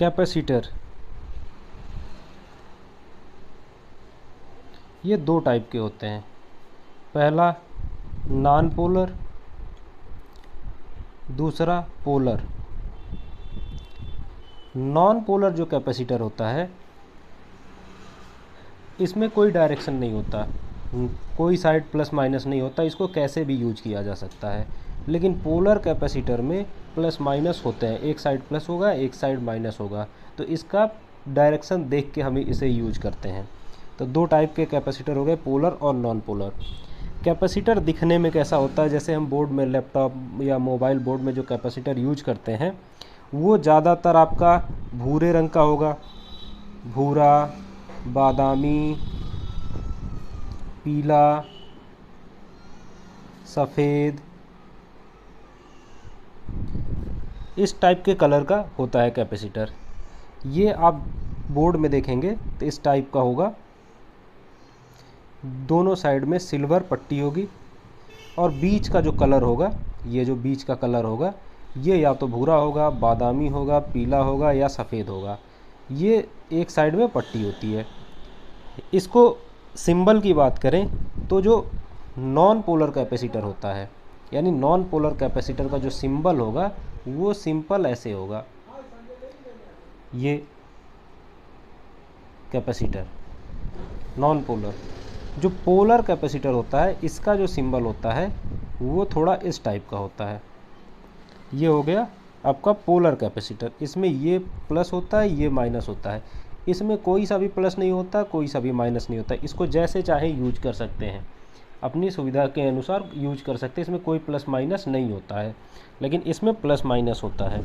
Capacitor ये दो type के होते हैं। पहला नॉन पोलर, दूसरा पोलर। नॉन पोलर जो कैपेसिटर होता है इसमें कोई डायरेक्शन नहीं होता, कोई साइड प्लस माइनस नहीं होता, इसको कैसे भी यूज किया जा सकता है। लेकिन पोलर कैपेसिटर में प्लस माइनस होते हैं, एक साइड प्लस होगा एक साइड माइनस होगा, तो इसका डायरेक्शन देख के हम इसे यूज करते हैं। तो दो टाइप के कैपेसिटर हो गए, पोलर और नॉन पोलर। कैपेसिटर दिखने में कैसा होता है, जैसे हम बोर्ड में लैपटॉप या मोबाइल बोर्ड में जो कैपेसिटर यूज करते हैं वो ज़्यादातर आपका भूरे रंग का होगा, भूरा, बादामी, पीला, सफ़ेद, इस टाइप के कलर का होता है कैपेसिटर। ये आप बोर्ड में देखेंगे तो इस टाइप का होगा, दोनों साइड में सिल्वर पट्टी होगी और बीच का जो कलर होगा, ये जो बीच का कलर होगा ये या तो भूरा होगा, बादामी होगा, पीला होगा या सफ़ेद होगा। ये एक साइड में पट्टी होती है। इसको सिंबल की बात करें तो जो नॉन पोलर कैपेसिटर होता है, यानी नॉन पोलर कैपेसिटर का जो सिंबल होगा वो सिंपल ऐसे होगा, ये कैपेसिटर नॉन पोलर। जो पोलर कैपेसिटर होता है इसका जो सिंबल होता है वो थोड़ा इस टाइप का होता है। ये हो गया आपका पोलर कैपेसिटर, इसमें ये प्लस होता है ये माइनस होता है, इसमें कोई सा भी प्लस नहीं होता कोई सा भी माइनस नहीं होता। इसको जैसे चाहे यूज कर सकते हैं, अपनी सुविधा के अनुसार यूज कर सकते हैं। इसमें कोई प्लस माइनस नहीं होता है, लेकिन इसमें प्लस माइनस होता है।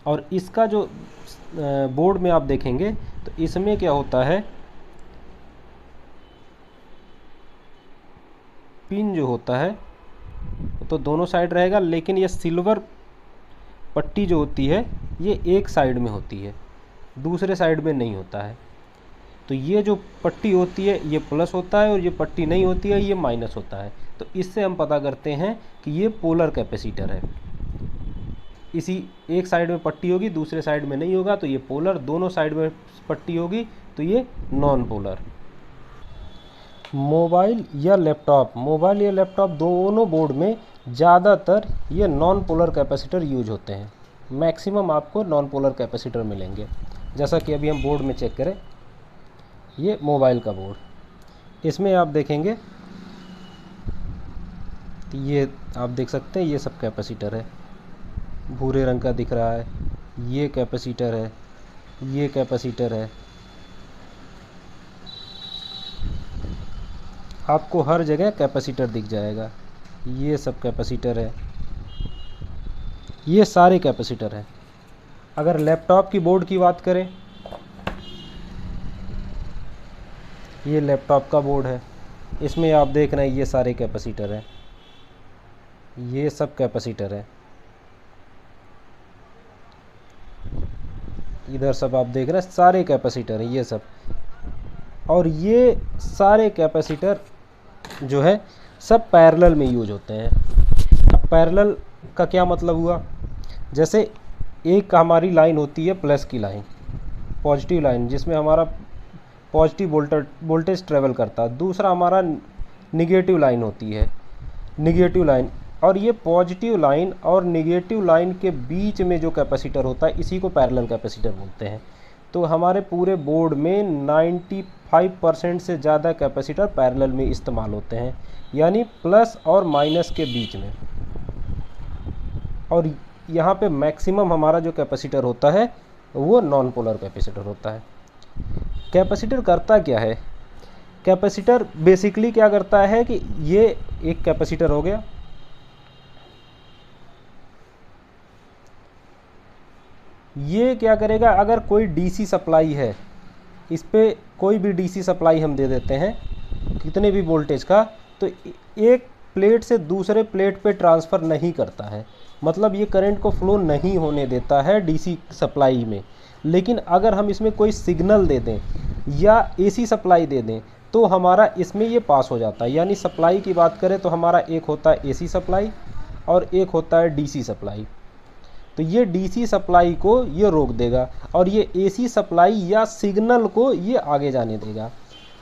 और इसका जो बोर्ड में आप देखेंगे तो इसमें क्या होता है, पिन जो होता है तो दोनों साइड रहेगा, लेकिन ये सिल्वर पट्टी जो होती है ये एक साइड में होती है, दूसरे साइड में नहीं होता है। तो ये जो पट्टी होती है ये प्लस होता है और ये पट्टी नहीं होती है ये माइनस होता है। तो इससे हम पता करते हैं कि ये पोलर कैपेसिटर है। इसी एक साइड में पट्टी होगी दूसरे साइड में नहीं होगा तो ये पोलर, दोनों साइड में पट्टी होगी तो ये नॉन पोलर। मोबाइल या लैपटॉप दोनों बोर्ड में ज़्यादातर ये नॉन पोलर कैपेसिटर यूज होते हैं। मैक्सिमम आपको नॉन पोलर कैपेसिटर मिलेंगे। जैसा कि अभी हम बोर्ड में चेक करें, ये मोबाइल का बोर्ड, इसमें आप देखेंगे तो ये आप देख सकते हैं ये सब कैपेसिटर है, भूरे रंग का दिख रहा है, ये कैपेसिटर है, ये कैपेसिटर है। आपको हर जगह कैपेसिटर दिख जाएगा, ये सब कैपेसिटर है, ये सारे कैपेसिटर हैं। अगर लैपटॉप की बोर्ड की बात करें, ये लैपटॉप का बोर्ड है, इसमें आप देख रहे हैं ये सारे कैपेसिटर हैं, ये सब कैपेसिटर है, इधर सब आप देख रहे हैं सारे कैपेसिटर हैं ये सब। और ये सारे कैपेसिटर जो है सब पैरेलल में यूज होते हैं। अब पैरेलल का क्या मतलब हुआ, जैसे एक हमारी लाइन होती है प्लस की लाइन, पॉजिटिव लाइन, जिसमें हमारा पॉजिटिव वोल्टेज ट्रेवल करता है, दूसरा हमारा निगेटिव लाइन होती है, निगेटिव लाइन। और ये पॉजिटिव लाइन और निगेटिव लाइन के बीच में जो कैपेसिटर होता है इसी को पैरेलल कैपेसिटर बोलते हैं। तो हमारे पूरे बोर्ड में 95% से ज़्यादा कैपेसिटर पैरेलल में इस्तेमाल होते हैं, यानी प्लस और माइनस के बीच में। और यहाँ पे मैक्सिमम हमारा जो कैपेसिटर होता है वो नॉन पोलर कैपेसिटर होता है। कैपेसिटर करता क्या है, कैपेसिटर बेसिकली क्या करता है कि ये एक कैपेसिटर हो गया, ये क्या करेगा, अगर कोई डीसी सप्लाई है, इस पे कोई भी डीसी सप्लाई हम दे देते हैं कितने भी वोल्टेज का, तो एक प्लेट से दूसरे प्लेट पे ट्रांसफ़र नहीं करता है, मतलब ये करंट को फ्लो नहीं होने देता है डीसी सप्लाई में। लेकिन अगर हम इसमें कोई सिग्नल दे दें या एसी सप्लाई दे दें तो हमारा इसमें ये पास हो जाता है। यानी सप्लाई की बात करें तो हमारा एक होता है एसी सप्लाई और एक होता है डीसी सप्लाई। तो ये डीसी सप्लाई को ये रोक देगा और ये एसी सप्लाई या सिग्नल को ये आगे जाने देगा।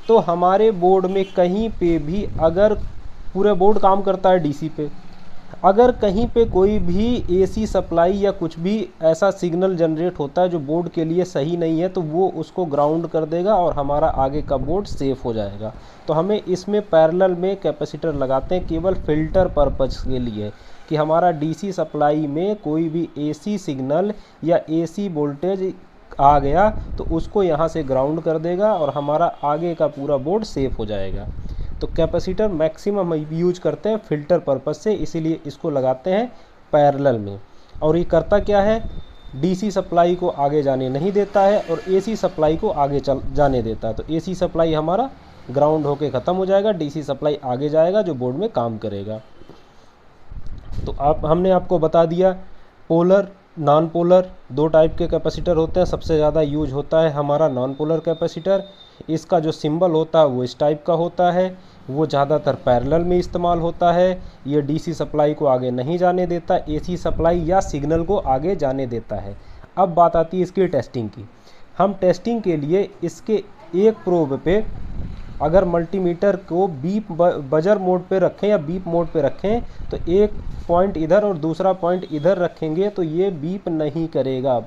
तो हमारे बोर्ड में कहीं पे भी, अगर पूरे बोर्ड काम करता है डीसी पे, अगर कहीं पे कोई भी एसी सप्लाई या कुछ भी ऐसा सिग्नल जनरेट होता है जो बोर्ड के लिए सही नहीं है, तो वो उसको ग्राउंड कर देगा और हमारा आगे का बोर्ड सेफ हो जाएगा। तो हमें इसमें पैरेलल में कैपेसिटर लगाते हैं केवल फिल्टर पर्पज़ के लिए, कि हमारा डीसी सप्लाई में कोई भी एसी सिग्नल या एसी वोल्टेज आ गया तो उसको यहाँ से ग्राउंड कर देगा और हमारा आगे का पूरा बोर्ड सेफ हो जाएगा। तो कैपेसिटर मैक्सिमम यूज करते हैं फिल्टर पर्पस से, इसीलिए इसको लगाते हैं पैरेलल में। और ये करता क्या है, डीसी सप्लाई को आगे जाने नहीं देता है और एसी सप्लाई को आगे जाने देता है। तो एसी सप्लाई हमारा ग्राउंड होके ख़त्म हो जाएगा, डीसी सप्लाई आगे जाएगा जो बोर्ड में काम करेगा। तो हमने आपको बता दिया पोलर नॉन पोलर दो टाइप के कैपेसिटर होते हैं। सबसे ज़्यादा यूज होता है हमारा नॉन पोलर कैपेसिटर। इसका जो सिंबल होता है वो इस टाइप का होता है, वो ज़्यादातर पैरेलल में इस्तेमाल होता है। ये डीसी सप्लाई को आगे नहीं जाने देता, एसी सप्लाई या सिग्नल को आगे जाने देता है। अब बात आती है इसकी टेस्टिंग की। हम टेस्टिंग के लिए इसके एक प्रोब पे अगर मल्टीमीटर को बीप बजर मोड पे रखें या बीप मोड पे रखें, तो एक पॉइंट इधर और दूसरा पॉइंट इधर रखेंगे तो ये बीप नहीं करेगा,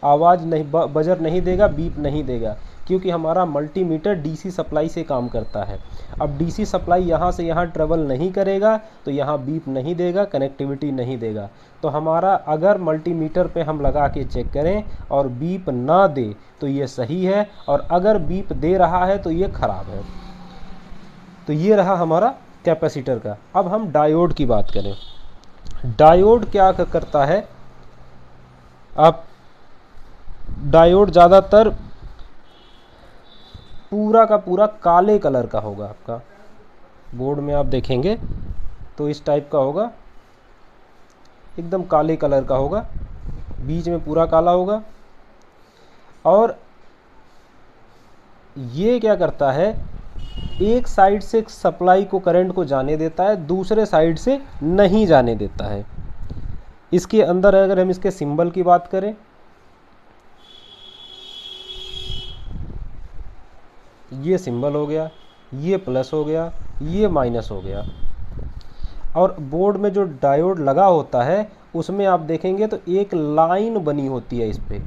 आवाज़ नहीं, बजर नहीं देगा, बीप नहीं देगा, क्योंकि हमारा मल्टीमीटर डीसी सप्लाई से काम करता है। अब डीसी सप्लाई यहाँ से यहाँ ट्रेवल नहीं करेगा तो यहाँ बीप नहीं देगा, कनेक्टिविटी नहीं देगा। तो हमारा अगर मल्टीमीटर पे हम लगा के चेक करें और बीप ना दे तो ये सही है, और अगर बीप दे रहा है तो ये ख़राब है। तो ये रहा हमारा कैपेसिटर का। अब हम डायोड की बात करें। डायोड क्या करता है, अब डायोड ज़्यादातर पूरा का पूरा काले कलर का होगा। आपका बोर्ड में आप देखेंगे तो इस टाइप का होगा, एकदम काले कलर का होगा, बीच में पूरा काला होगा। और ये क्या करता है, एक साइड से सप्लाई को, करंट को जाने देता है, दूसरे साइड से नहीं जाने देता है। इसके अंदर अगर हम इसके सिंबल की बात करें, ये सिंबल हो गया, ये प्लस हो गया, ये माइनस हो गया। और बोर्ड में जो डायोड लगा होता है उसमें आप देखेंगे तो एक लाइन बनी होती है इस पे।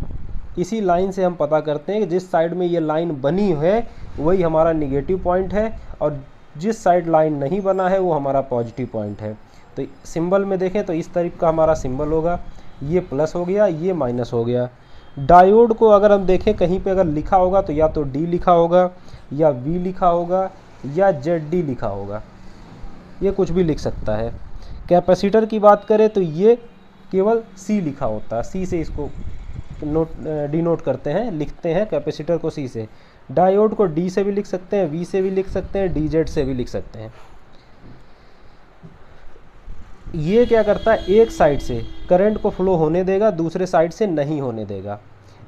इसी लाइन से हम पता करते हैं कि जिस साइड में ये लाइन बनी है वही हमारा निगेटिव पॉइंट है, और जिस साइड लाइन नहीं बना है वो हमारा पॉजिटिव पॉइंट है। तो सिंबल में देखें तो इस तरीके का हमारा सिंबल होगा, ये प्लस हो गया, ये माइनस हो गया। डायोड को अगर हम देखें कहीं पे अगर लिखा होगा तो या तो डी लिखा होगा, या वी लिखा होगा, या जेड डी लिखा होगा, ये कुछ भी लिख सकता है। कैपेसिटर की बात करें तो ये केवल सी लिखा होता है, सी से इसको डिनोट करते हैं, लिखते हैं कैपेसिटर को सी से। डायोड को डी से भी लिख सकते हैं, वी से भी लिख सकते हैं, डी जेड से भी लिख सकते हैं। ये क्या करता है, एक साइड से करंट को फ्लो होने देगा, दूसरे साइड से नहीं होने देगा।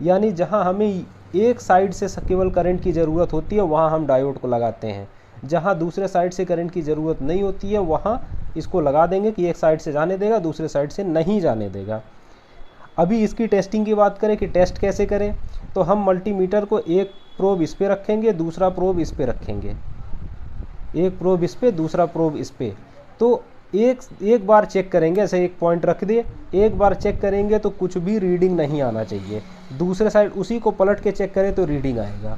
यानी जहां हमें एक साइड से केवल करंट की ज़रूरत होती है वहां हम डायोड को लगाते हैं, जहां दूसरे साइड से करंट की ज़रूरत नहीं होती है वहां इसको लगा देंगे कि एक साइड से जाने देगा, दूसरे साइड से नहीं जाने देगा। अभी इसकी टेस्टिंग की बात करें कि टेस्ट कैसे करें, तो हम मल्टीमीटर को एक प्रोब इस पे रखेंगे, दूसरा प्रोब इस पे रखेंगे, एक प्रोब इस पे, दूसरा प्रोब इस पे। तो एक बार चेक करेंगे, ऐसे एक पॉइंट रख दिए, एक बार चेक करेंगे तो कुछ भी रीडिंग नहीं आना चाहिए। दूसरे साइड उसी को पलट के चेक करें तो रीडिंग आएगा।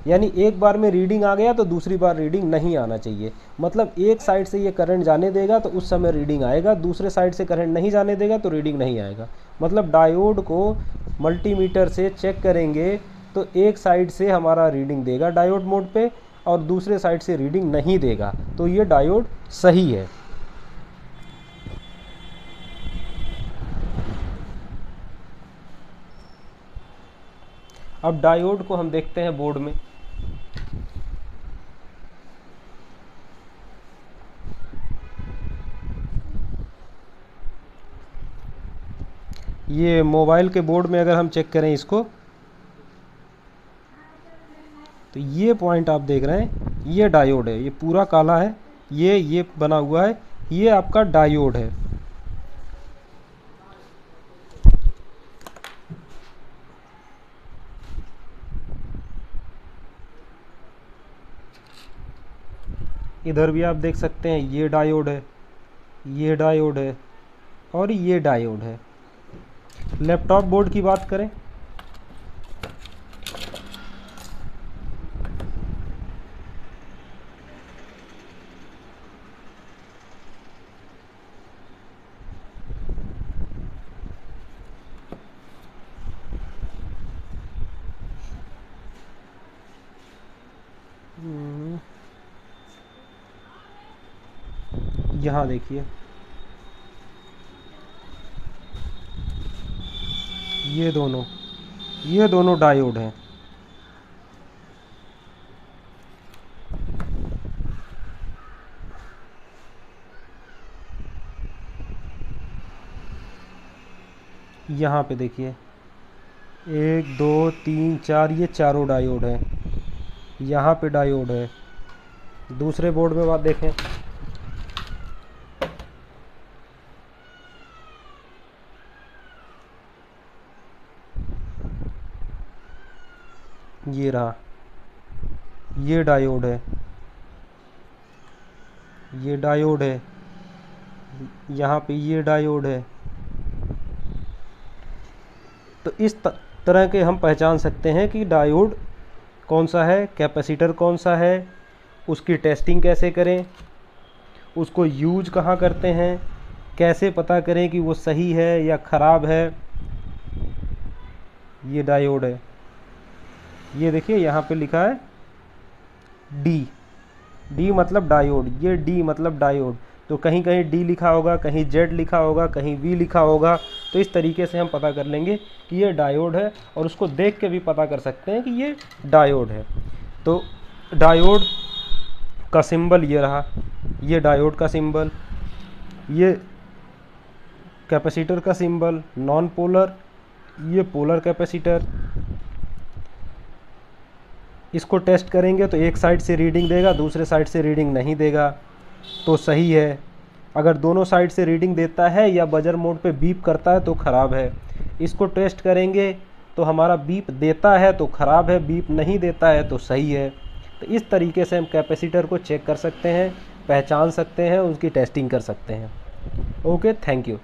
यानी एक बार में रीडिंग आ गया तो दूसरी बार रीडिंग नहीं आना चाहिए। मतलब एक साइड से ये करंट जाने देगा तो उस समय रीडिंग आएगा, दूसरे साइड से करंट नहीं जाने देगा तो रीडिंग नहीं आएगा। मतलब डायोड को मल्टीमीटर से चेक करेंगे तो एक साइड से हमारा रीडिंग देगा डायोड मोड पे और दूसरे साइड से रीडिंग नहीं देगा, तो ये डायोड सही है। अब डायोड को हम देखते हैं बोर्ड में। ये मोबाइल के बोर्ड में अगर हम चेक करें इसको, तो ये पॉइंट आप देख रहे हैं, ये डायोड है, ये पूरा काला है, ये बना हुआ है, ये आपका डायोड है। इधर भी आप देख सकते हैं ये डायोड है, ये डायोड है और ये डायोड है। लैपटॉप बोर्ड की बात करें, यहाँ देखिए ये दोनों डायोड हैं। यहाँ पे देखिए 1 2 3 4 ये चारों डायोड हैं। यहाँ पे डायोड है। दूसरे बोर्ड में बात देखें, ये रहा, ये डायोड है, ये डायोड है, यहाँ पे ये डायोड है। तो इस तरह के हम पहचान सकते हैं कि डायोड कौन सा है, कैपेसिटर कौन सा है, उसकी टेस्टिंग कैसे करें, उसको यूज कहाँ करते हैं, कैसे पता करें कि वो सही है या ख़राब है। ये डायोड है, ये देखिए यहाँ पे लिखा है डी, डी मतलब डायोड, ये डी मतलब डायोड। तो कहीं कहीं डी लिखा होगा, कहीं जेड लिखा होगा, कहीं वी लिखा होगा। तो इस तरीके से हम पता कर लेंगे कि ये डायोड है, और उसको देख के भी पता कर सकते हैं कि ये डायोड है। तो डायोड का सिंबल ये रहा, ये डायोड का सिंबल, ये कैपेसिटर का सिंबल नॉन पोलर, ये पोलर कैपेसिटर। इसको टेस्ट करेंगे तो एक साइड से रीडिंग देगा, दूसरे साइड से रीडिंग नहीं देगा, तो सही है। अगर दोनों साइड से रीडिंग देता है या बजर मोड पे बीप करता है तो ख़राब है। इसको टेस्ट करेंगे तो हमारा बीप देता है तो ख़राब है, बीप नहीं देता है तो सही है। तो इस तरीके से हम कैपेसिटर को चेक कर सकते हैं, पहचान सकते हैं, उसकी टेस्टिंग कर सकते हैं। Okay, thank you.